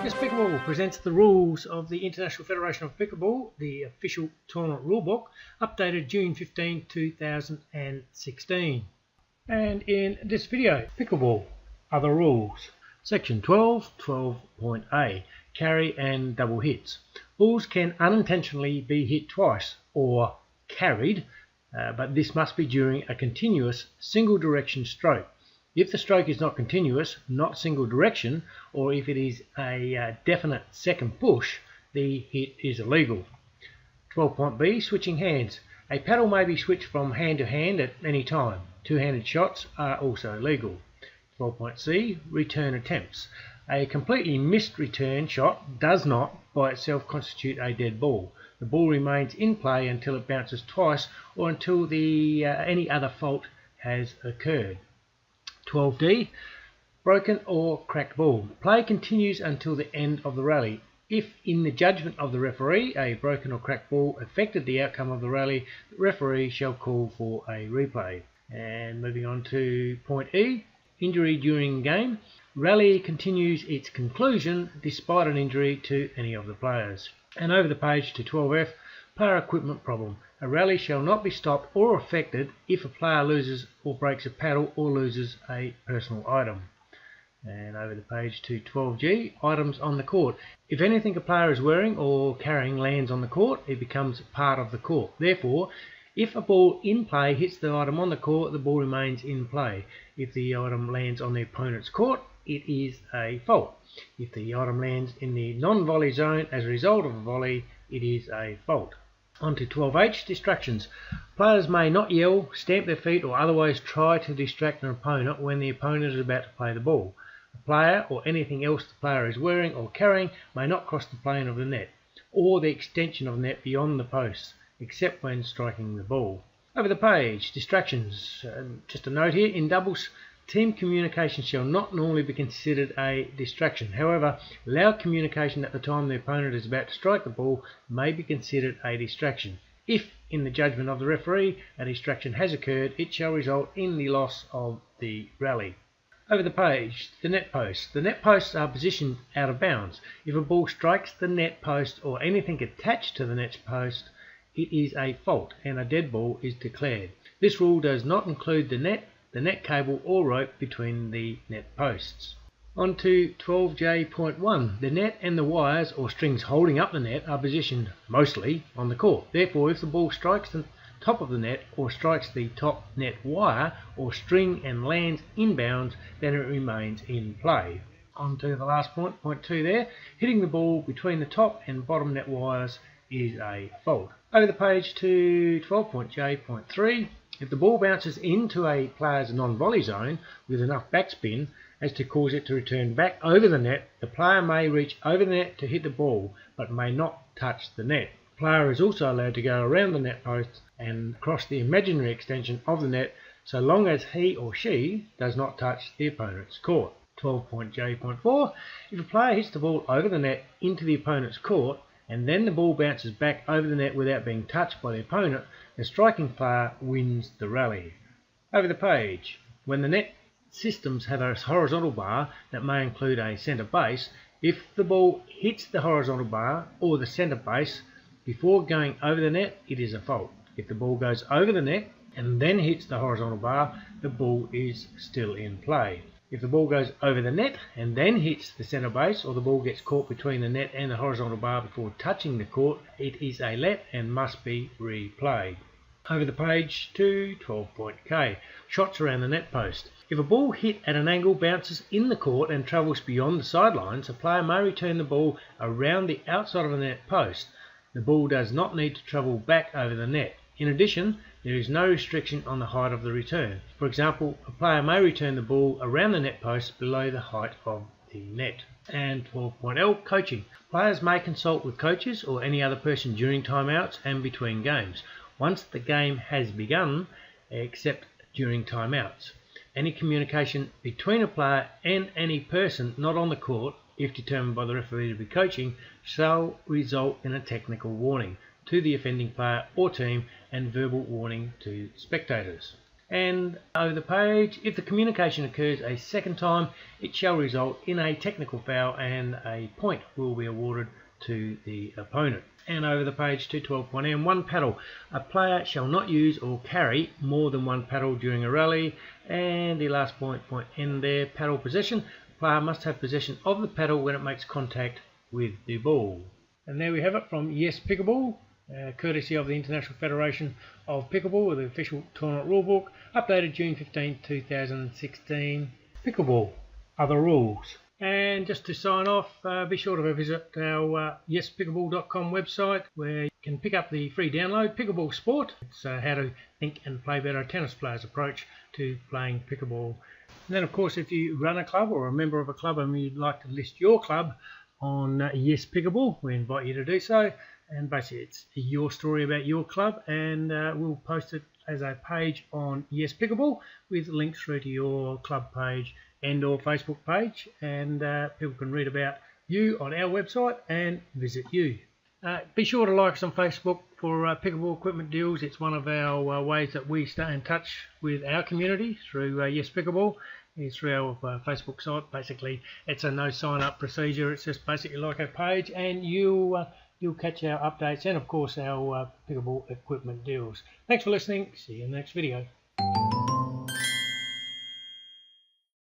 This Pickleball presents the rules of the International Federation of Pickleball, the official tournament rulebook, updated June 15, 2016. And in this video, Pickleball, other rules. Section 12, 12.A, carry and double hits. Balls can unintentionally be hit twice or carried, but this must be during a continuous single direction stroke. If the stroke is not continuous, not single direction, or if it is a definite second push, the hit is illegal. 12.B, switching hands. A paddle may be switched from hand to hand at any time. Two-handed shots are also legal. 12.C, return attempts. A completely missed return shot does not by itself constitute a dead ball. The ball remains in play until it bounces twice or until any other fault has occurred. 12D, broken or cracked ball. Play continues until the end of the rally. If, in the judgment of the referee, a broken or cracked ball affected the outcome of the rally, the referee shall call for a replay. And moving on to point E, injury during game. Rally continues its conclusion despite an injury to any of the players. And over the page to 12F, player equipment problem. A rally shall not be stopped or affected if a player loses or breaks a paddle or loses a personal item. And over the page to 12G, items on the court. If anything a player is wearing or carrying lands on the court, it becomes part of the court. Therefore, if a ball in play hits the item on the court, the ball remains in play. If the item lands on the opponent's court, it is a fault. If the item lands in the non-volley zone as a result of a volley, it is a fault. On to 12H, distractions. Players may not yell, stamp their feet or otherwise try to distract an opponent when the opponent is about to play the ball. The player or anything else the player is wearing or carrying may not cross the plane of the net or the extension of the net beyond the posts, except when striking the ball. Over the page, distractions. Just a note here, in doubles, team communication shall not normally be considered a distraction. However, loud communication at the time the opponent is about to strike the ball may be considered a distraction. If, in the judgment of the referee, a distraction has occurred, it shall result in the loss of the rally. Over the page, the net posts. The net posts are positioned out of bounds. If a ball strikes the net post or anything attached to the net post, it is a fault and a dead ball is declared. This rule does not include the net cable or rope between the net posts. On to 12J.1. The net and the wires or strings holding up the net are positioned mostly on the court. Therefore, if the ball strikes the top of the net or strikes the top net wire or string and lands inbounds, then it remains in play. On to the last point, point 2 there. Hitting the ball between the top and bottom net wires is a fault. Over the page to 12.J.3. If the ball bounces into a player's non-volley zone with enough backspin as to cause it to return back over the net, the player may reach over the net to hit the ball, but may not touch the net. The player is also allowed to go around the net post and across the imaginary extension of the net, so long as he or she does not touch the opponent's court. 12.J.4. If a player hits the ball over the net into the opponent's court, and then the ball bounces back over the net without being touched by the opponent, the striking player wins the rally. Over the page, when the net systems have a horizontal bar that may include a centre base, if the ball hits the horizontal bar or the centre base before going over the net, it is a fault. If the ball goes over the net and then hits the horizontal bar, the ball is still in play. If the ball goes over the net and then hits the centre base, or the ball gets caught between the net and the horizontal bar before touching the court, it is a let and must be replayed. Over the page to 12.K, shots around the net post. If a ball hit at an angle bounces in the court and travels beyond the sidelines, a player may return the ball around the outside of the net post. The ball does not need to travel back over the net. In addition, there is no restriction on the height of the return. For example, a player may return the ball around the net post below the height of the net. And 12.L, coaching. Players may consult with coaches or any other person during timeouts and between games, once the game has begun, except during timeouts. Any communication between a player and any person not on the court, if determined by the referee to be coaching, shall result in a technical warning to the offending player or team and verbal warning to spectators. And over the page, if the communication occurs a second time, it shall result in a technical foul and a point will be awarded to the opponent. And over the page, 212.m, one paddle. A player shall not use or carry more than one paddle during a rally. And the last point N there, paddle possession. The player must have possession of the paddle when it makes contact with the ball. And there we have it from Yes Pickleball, courtesy of the International Federation of Pickleball with the official tournament rulebook, updated June 15, 2016. Pickleball, other rules. And just to sign off, be sure to visit our yespickleball.com website, where you can pick up the free download, Pickleball Sport. It's how to think and play better, a tennis player's approach to playing pickleball. And then, of course, if you run a club or a member of a club and you'd like to list your club on Yes Pickleball, we invite you to do so. And basically, it's your story about your club, and we'll post it as a page on Yes Pickleball with links through to your club page and or Facebook page, and people can read about you on our website and visit you. Be sure to like us on Facebook for pickleball equipment deals. It's one of our ways that we stay in touch with our community through Yes Pickleball. It's through our Facebook site. Basically, it's a no sign up procedure. It's just basically like a page, and you'll catch our updates and of course our pickleball equipment deals. Thanks for listening. See you in the next video.